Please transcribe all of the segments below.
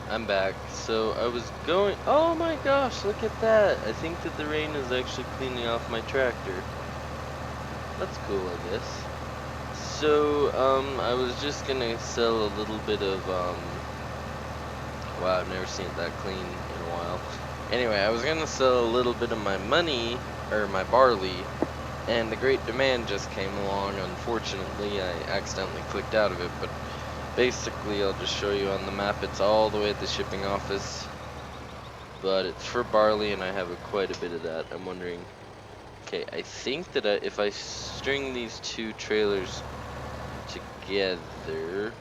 I'm back. So I was going. Oh my gosh, look at that! I think that the rain is actually cleaning off my tractor. That's cool, I guess. So, I was just gonna sell a little bit of, wow, I've never seen it that clean in a while. Anyway, I was gonna sell a little bit of my money, or my barley, and the great demand just came along. Unfortunately, I accidentally clicked out of it, but basically, I'll just show you on the map. It's all the way at the shipping office, but it's for barley, and I have quite a bit of that. I'm wondering. Okay, I think that if I string these two trailers together,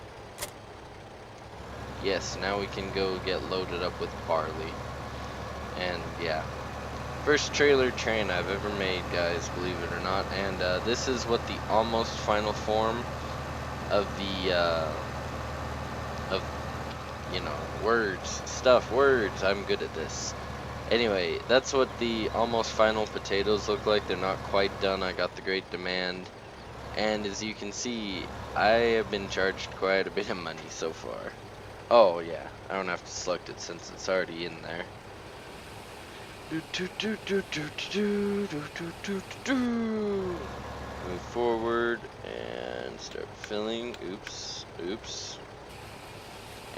yes, now we can go get loaded up with barley. And yeah, first trailer train I've ever made, guys, believe it or not. And this is what the almost final form of the of words. I'm good at this. Anyway, that's what the almost final potatoes look like. They're not quite done. I got the great demand, and as you can see, I have been charged quite a bit of money so far. Oh yeah, I don't have to select it since it's already in there. Move forward and start filling. Oops.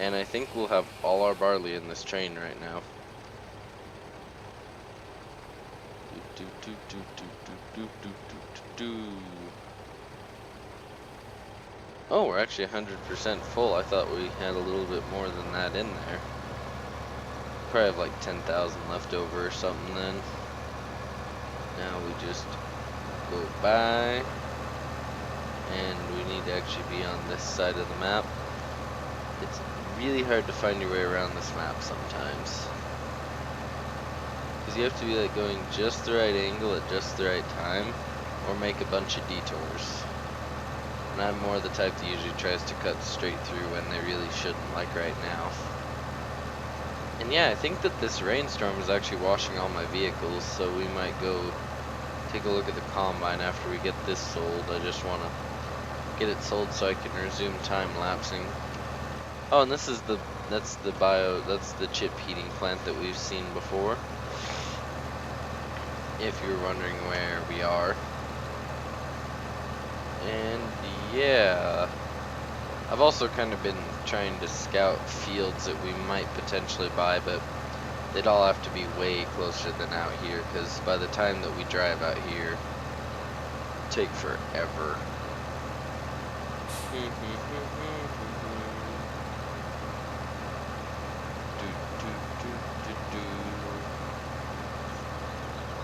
And I think we'll have all our barley in this train right now. Oh, we're actually 100% full. I thought we had a little bit more than that in there. Probably have like 10,000 left over or something then. Now we just go by, and we need to actually be on this side of the map. It's really hard to find your way around this map sometimes, because you have to be like going just the right angle at just the right time, or make a bunch of detours. And I'm more the type that usually tries to cut straight through when they really shouldn't, like right now. And yeah, I think that this rainstorm is actually washing all my vehicles, so we might go take a look at the combine after we get this sold. I just want to get it sold so I can resume time lapsing. Oh, and that's the chip heating plant that we've seen before, if you're wondering where we are. And yeah, I've also kind of been trying to scout fields that we might potentially buy, but they'd all have to be way closer than out here, because by the time that we drive out here, it'll take forever.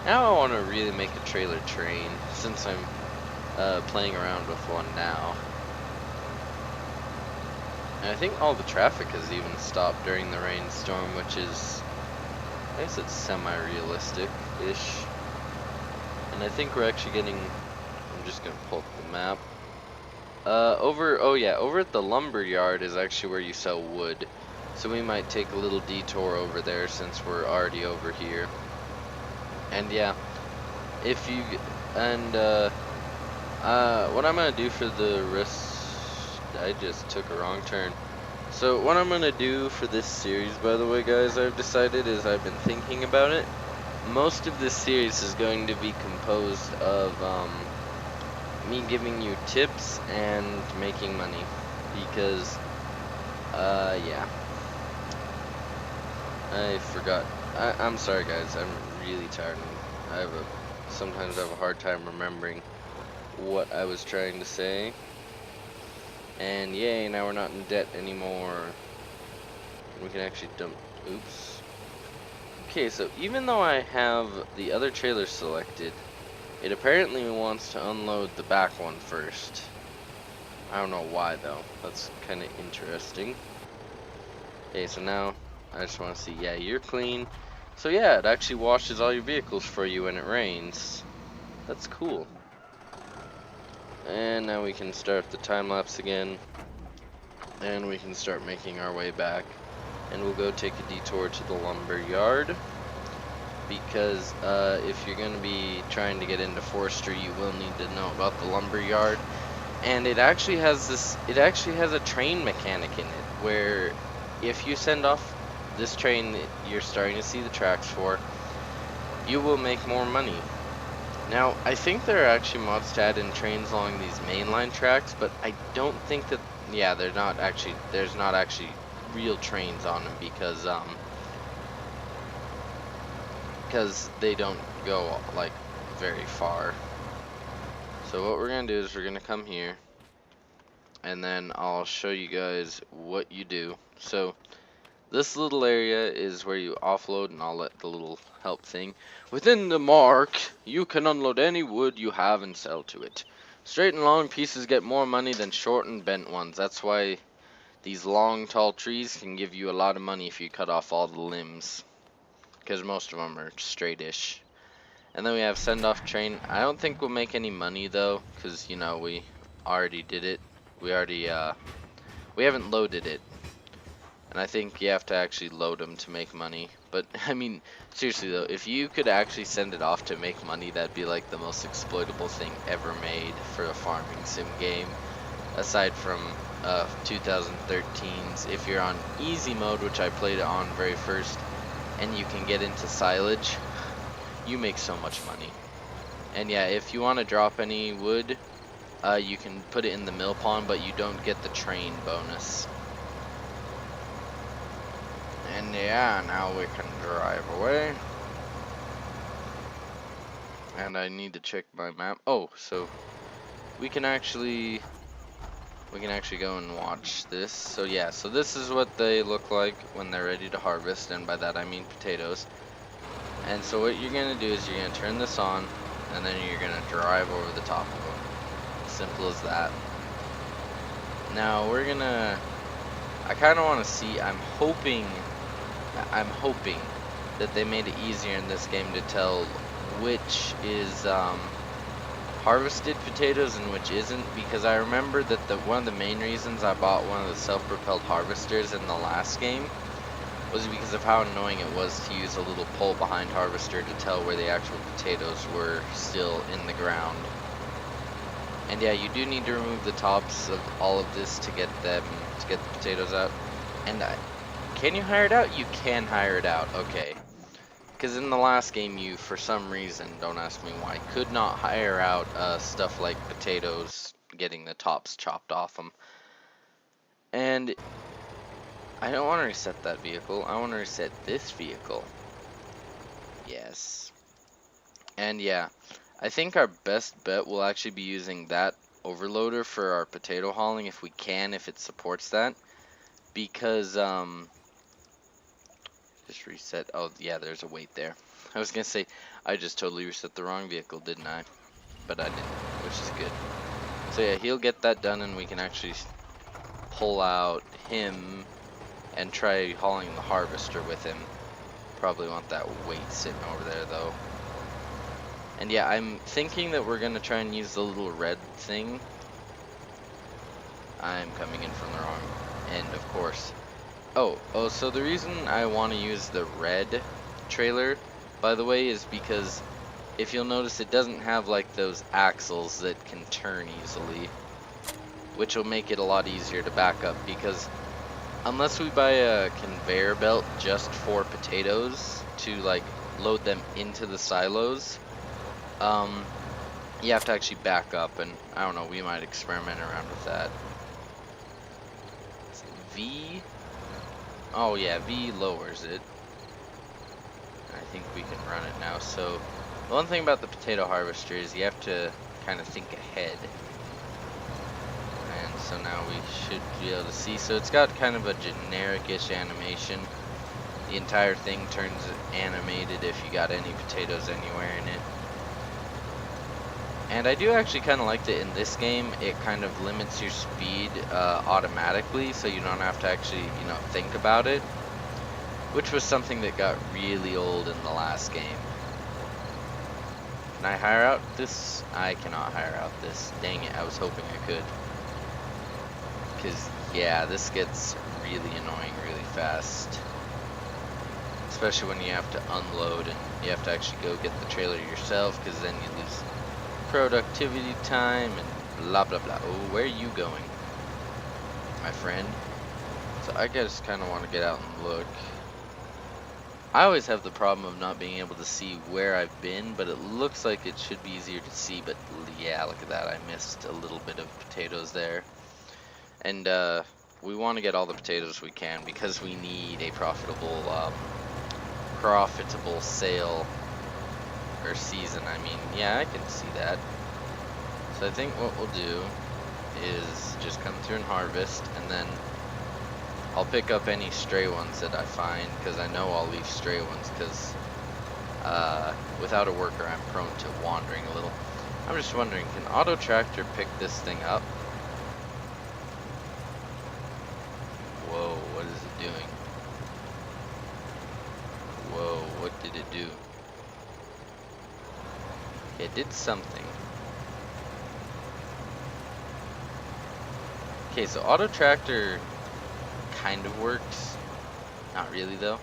Now I want to really make a trailer train, since I'm playing around with one now. And I think all the traffic has even stopped during the rainstorm, which is, I guess it's semi-realistic-ish. And I think we're actually getting, I'm just going to pull up the map. Over at the lumber yard is actually where you sell wood. So we might take a little detour over there since we're already over here. And yeah, if you, and what I'm going to do for the rest, I just took a wrong turn. So what I'm going to do for this series, by the way, guys, I've decided, is I've been thinking about it. Most of this series is going to be composed of me giving you tips and making money, because yeah, I forgot. I'm sorry, guys. I'm really tired. Sometimes I have a hard time remembering what I was trying to say. And yay, now we're not in debt anymore. We can actually dump. Oops. Okay, so even though I have the other trailer selected, it apparently wants to unload the back one first. I don't know why though. That's kind of interesting. Okay, so now I just want to see. Yeah, you're clean. So yeah, it actually washes all your vehicles for you when it rains. That's cool. And now we can start the time lapse again. And we can start making our way back. And we'll go take a detour to the lumber yard, because if you're going to be trying to get into forestry, you will need to know about the lumber yard. And it actually has a train mechanic in it, where if you send off this train that you're starting to see the tracks for, you will make more money. Now, I think there are actually mods to add in trains along these mainline tracks, but I don't think that, yeah, there's not actually real trains on them because they don't go like very far. So what we're gonna do is we're gonna come here, and then I'll show you guys what you do. So this little area is where you offload, and I'll let the little help thing. Within the mark, you can unload any wood you have and sell to it. Straight and long pieces get more money than short and bent ones. That's why these long, tall trees can give you a lot of money if you cut off all the limbs, because most of them are straight-ish. And then we have send off train. I don't think we'll make any money though, because you know we already did it. We haven't loaded it. And I think you have to actually load them to make money. But, I mean, seriously though, if you could actually send it off to make money, that'd be like the most exploitable thing ever made for a farming sim game. Aside from 2013's, if you're on easy mode, which I played it on very first, and you can get into silage, you make so much money. And yeah, if you want to drop any wood, you can put it in the mill pond, but you don't get the train bonus. And yeah, now we can drive away. And I need to check my map. Oh, so we can actually go and watch this. So yeah, so this is what they look like when they're ready to harvest, and by that I mean potatoes. And so what you're gonna do is you're gonna turn this on, and then you're gonna drive over the top of them. Simple as that. Now I kind of want to see. I'm hoping that they made it easier in this game to tell which is harvested potatoes and which isn't, because I remember that one of the main reasons I bought one of the self-propelled harvesters in the last game was because of how annoying it was to use a little pole behind harvester to tell where the actual potatoes were still in the ground. And yeah, you do need to remove the tops of all of this to get the potatoes out. And can you hire it out? You can hire it out, okay. Because in the last game, you, for some reason, don't ask me why, could not hire out stuff like potatoes, getting the tops chopped off them. And I don't want to reset that vehicle. I want to reset this vehicle. Yes. And yeah, I think our best bet will actually be using that overloader for our potato hauling if we can, if it supports that. Because, just reset. Oh, yeah, there's a weight there. I was going to say, I just totally reset the wrong vehicle, didn't I? But I didn't, which is good. So yeah, he'll get that done, and we can actually pull out him and try hauling the harvester with him. Probably want that weight sitting over there, though. And yeah, I'm thinking that we're going to try and use the little red thing. I'm coming in from the wrong end, of course. Oh, so the reason I want to use the red trailer, by the way, is because if you'll notice, it doesn't have like those axles that can turn easily, which will make it a lot easier to back up, because unless we buy a conveyor belt just for potatoes to like load them into the silos, you have to actually back up, and I don't know, we might experiment around with that. V? Oh yeah, V lowers it. I think we can run it now. So the one thing about the potato harvester is you have to kind of think ahead. And so now we should be able to see. So it's got kind of a generic-ish animation. The entire thing turns animated if you got any potatoes anywhere in it. And I do actually kind of like that in this game. It kind of limits your speed automatically, so you don't have to actually, you know, think about it. Which was something that got really old in the last game. Can I hire out this? I cannot hire out this. Dang it, I was hoping I could. Because, yeah, this gets really annoying really fast. Especially when you have to unload and you have to actually go get the trailer yourself, because then you lose productivity time and blah blah blah. Oh, where are you going, my friend? So I just kind of want to get out and look. I always have the problem of not being able to see where I've been, but it looks like it should be easier to see, but yeah, look at that. I missed a little bit of potatoes there. And we want to get all the potatoes we can because we need a profitable sale or season. I mean, yeah, I can see that. So I think what we'll do is just come through and harvest, and then I'll pick up any stray ones that I find, because I know I'll leave stray ones, because without a worker I'm prone to wandering a little. I'm just wondering, can Auto Tractor pick this thing up? Whoa, what is it doing? Whoa, what did it do? It did something. Okay, so Auto Tractor kind of works. Not really though.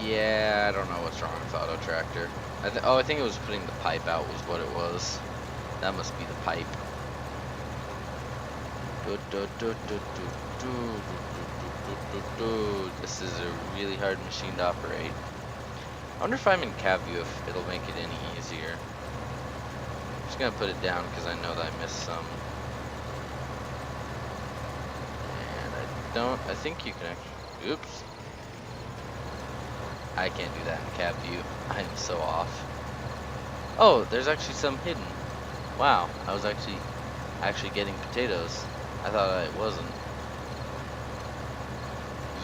Yeah, I don't know what's wrong with Auto Tractor. I think it was putting the pipe out was what it was. That must be the pipe. This is a really hard machine to operate. I wonder if I'm in cab view if it'll make it any easier. I'm just gonna put it down because I know that I missed some. And I think you can actually, oops. I can't do that in cab view. I am so off. Oh, there's actually some hidden. Wow, I was actually getting potatoes. I thought I wasn't.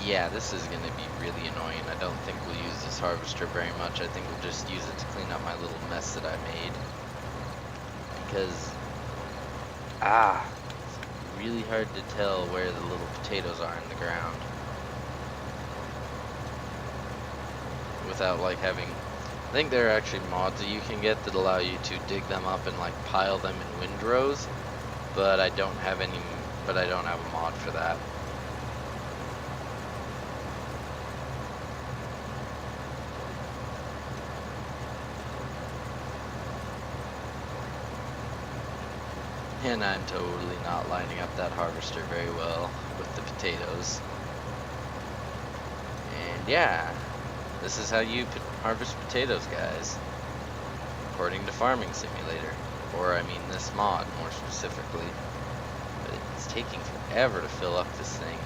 Yeah, this is gonna be really annoying. I don't think we'll use this harvester very much. I think we'll just use it to clean up my little mess that I made. Because, it's really hard to tell where the little potatoes are in the ground. Without like having, I think there are actually mods that you can get that allow you to dig them up and like pile them in windrows, but I don't have a mod for that. And I'm totally not lining up that harvester very well with the potatoes. And yeah, this is how you harvest potatoes, guys. According to Farming Simulator. Or, I mean, this mod, more specifically. But it's taking forever to fill up this thing.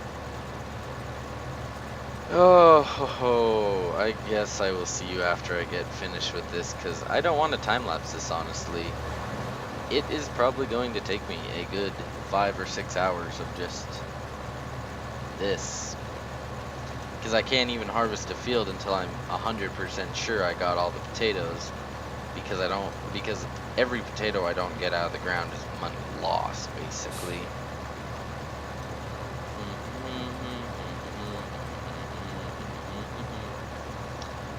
Oh, I guess I will see you after I get finished with this, because I don't want to time-lapse this, honestly. It is probably going to take me a good 5 or 6 hours of just this. Because I can't even harvest a field until I'm 100% sure I got all the potatoes. Because every potato I don't get out of the ground is money lost, basically.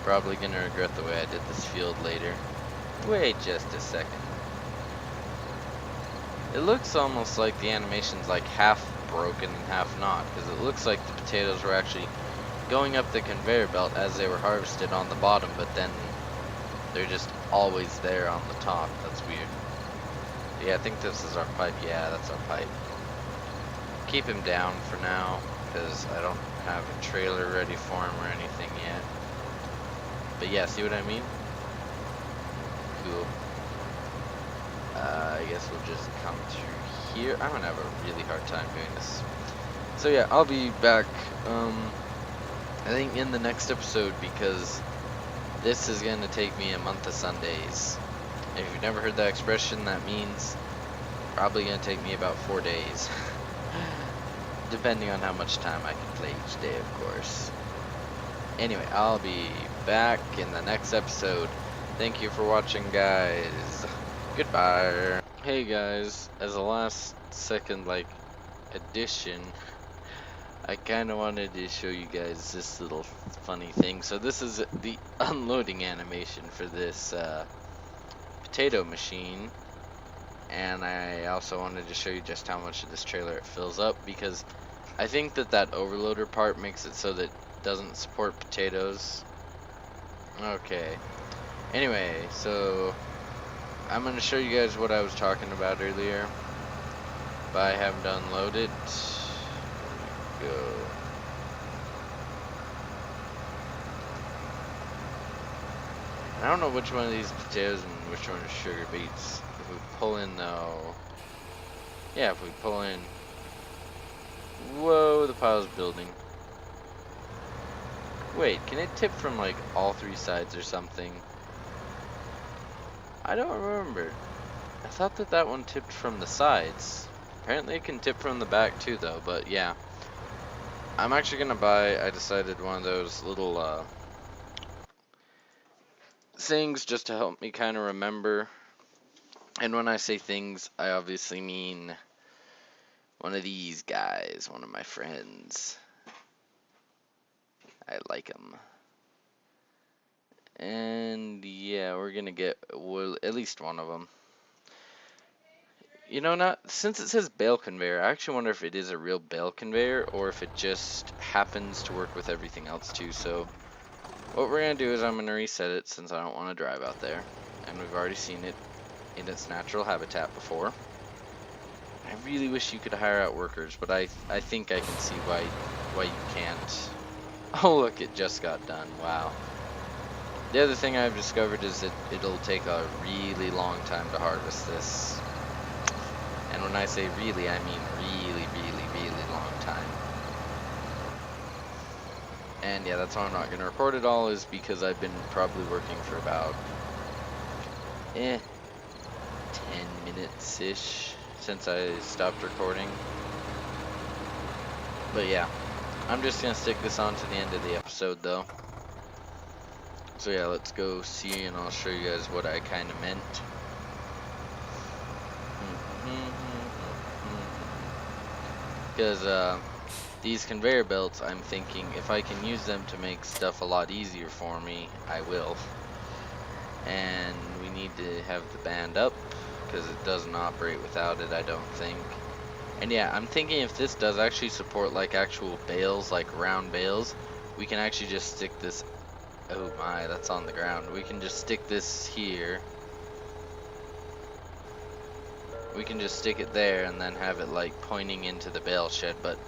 Probably gonna regret the way I did this field later. Wait just a second. It looks almost like the animation's like half broken and half not, because it looks like the potatoes were actually going up the conveyor belt as they were harvested on the bottom, but then they're just always there on the top. That's weird. Yeah, I think this is our pipe. Yeah, that's our pipe. Keep him down for now, because I don't have a trailer ready for him or anything yet. But yeah, see what I mean? Cool. I guess we'll just come through here. I'm gonna have a really hard time doing this. So yeah, I'll be back, I think in the next episode, because this is gonna take me a month of Sundays. If you've never heard that expression, that means probably gonna take me about 4 days. Depending on how much time I can play each day, of course. Anyway, I'll be back in the next episode. Thank you for watching, guys. Goodbye. Hey guys, as a last second addition, I kinda wanted to show you guys this little funny thing. So this is the unloading animation for this potato machine, and I also wanted to show you just how much of this trailer it fills up, because I think that overloader part makes it so that it doesn't support potatoes. Okay, anyway, so I'm going to show you guys what I was talking about earlier, but I haven't unloaded. go. I don't know which one of these potatoes and which one is sugar beets. If we pull in though, yeah, if we pull in, whoa, the pile's building. Wait, can it tip from like all three sides or something? I don't remember. I thought that that one tipped from the sides. Apparently it can tip from the back too though, but yeah. I'm actually gonna buy, I decided one of those little things just to help me kind of remember. And when I say things, I obviously mean one of these guys, one of my friends. I like him. And yeah, we're gonna get, well, at least one of them. You know, not since it says bale conveyor, I actually wonder if it is a real bale conveyor or if it just happens to work with everything else too. So what we're gonna do is I'm gonna reset it since I don't want to drive out there, and we've already seen it in its natural habitat before. I really wish you could hire out workers, but I think I can see why you can't. Oh look, it just got done. Wow. The other thing I've discovered is that it'll take a really long time to harvest this. And when I say really, I mean really long time. And yeah, that's why I'm not going to record it all, is because I've been probably working for about 10 minutes-ish since I stopped recording. But yeah, I'm just going to stick this on to the end of the episode though. So yeah, let's go see and I'll show you guys what I kind of meant. Because these conveyor belts, I'm thinking if I can use them to make stuff a lot easier for me, I will. And we need to have the band up because it doesn't operate without it, I don't think. And yeah, I'm thinking if this does actually support like actual bales, like round bales, we can actually just stick this, oh my, that's on the ground. We can just stick this here. We can just stick it there and then have it like pointing into the bale shed, but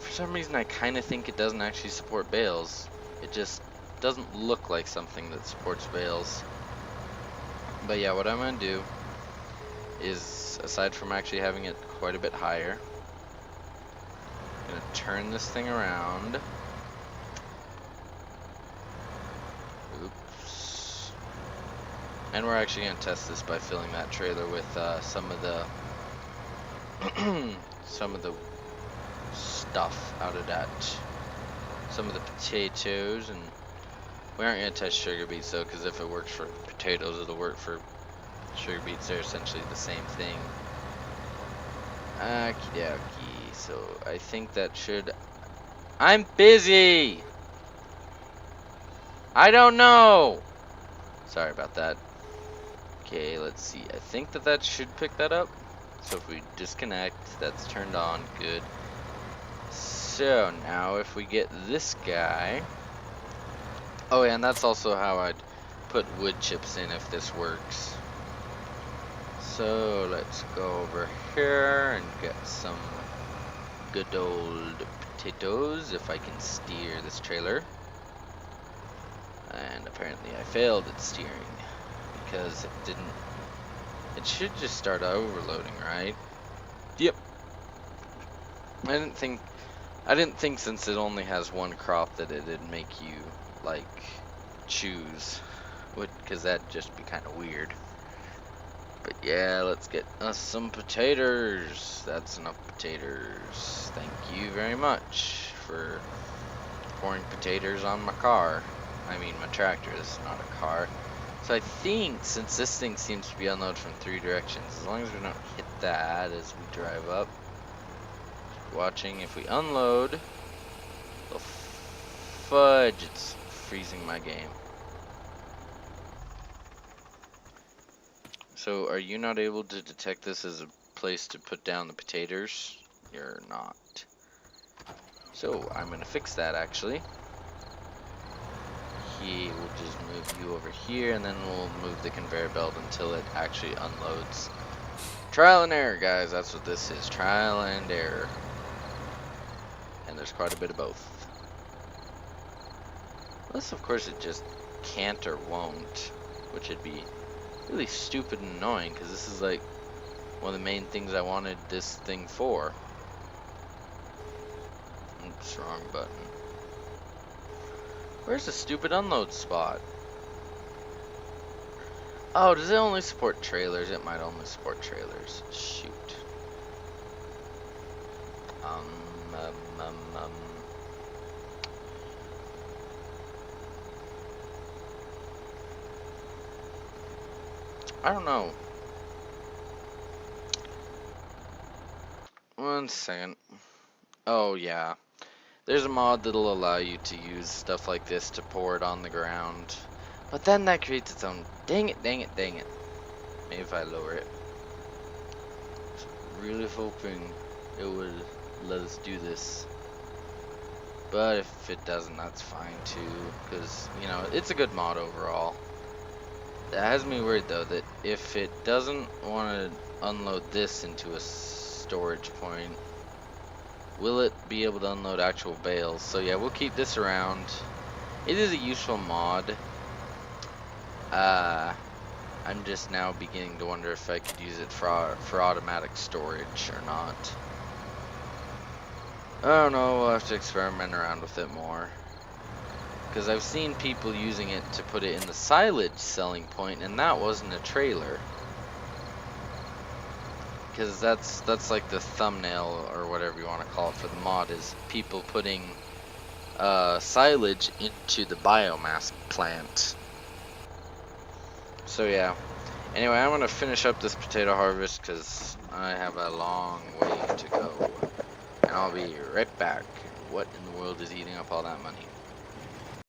for some reason I kind of think it doesn't actually support bales. It just doesn't look like something that supports bales. But yeah, what I'm going to do is, aside from actually having it quite a bit higher, I'm going to turn this thing around. Oops. And we're actually going to test this by filling that trailer with some of the stuff out of that. Some of the potatoes, and we aren't going to test sugar beets though, because if it works for potatoes, it'll work for sugar beets. They're essentially the same thing. Okie dokie. So I think that should. I'm busy! I don't know! Sorry about that. Okay, let's see. I think that should pick that up. So if we disconnect, that's turned on. Good. So now if we get this guy. Oh yeah, and that's also how I'd put wood chips in if this works. So let's go over here and get some good old potatoes if I can steer this trailer. And apparently I failed at steering because it didn't. It should just start overloading, right? Yep. I didn't think since it only has one crop that it'd make you like choose, because that'd just be kind of weird. But yeah, let's get us some potatoes. That's enough potatoes. Thank you very much for pouring potatoes on my car. I mean my tractor, this is not a car. So I think since this thing seems to be unloaded from 3 directions, as long as we don't hit that as we drive up. Watching, if we unload, oh fudge, it's freezing my game. So are you not able to detect this as a place to put down the potatoes? You're not. So I'm gonna fix that actually. We'll just move you over here and then we'll move the conveyor belt until it actually unloads. Trial and error, guys, that's what this is. Trial and error. there's quite a bit of both. Unless, of course, it just can't or won't, which would be really stupid and annoying, because this is like one of the main things I wanted this thing for. Oops, wrong button. Where's the stupid unload spot? Oh, does it only support trailers? It might only support trailers. Shoot. I don't know. One second. Oh, yeah. There's a mod that'll allow you to use stuff like this to pour it on the ground. But then that creates its own. Dang it, dang it, dang it. Maybe if I lower it. Really hoping it would let us do this. But if it doesn't, that's fine too. Because, you know, it's a good mod overall. That has me worried though that if it doesn't want to unload this into a storage point, will it be able to unload actual bales? So yeah, we'll keep this around. It is a useful mod. I'm just now beginning to wonder if I could use it for automatic storage or not. I don't know, we'll have to experiment around with it more. Because I've seen people using it to put it in the silage selling point, and that wasn't a trailer. Because that's like the thumbnail, or whatever you want to call it, for the mod, is people putting silage into the biomass plant. So yeah. Anyway, I'm going to finish up this potato harvest because I have a long way to go. And I'll be right back. What in the world is eating up all that money?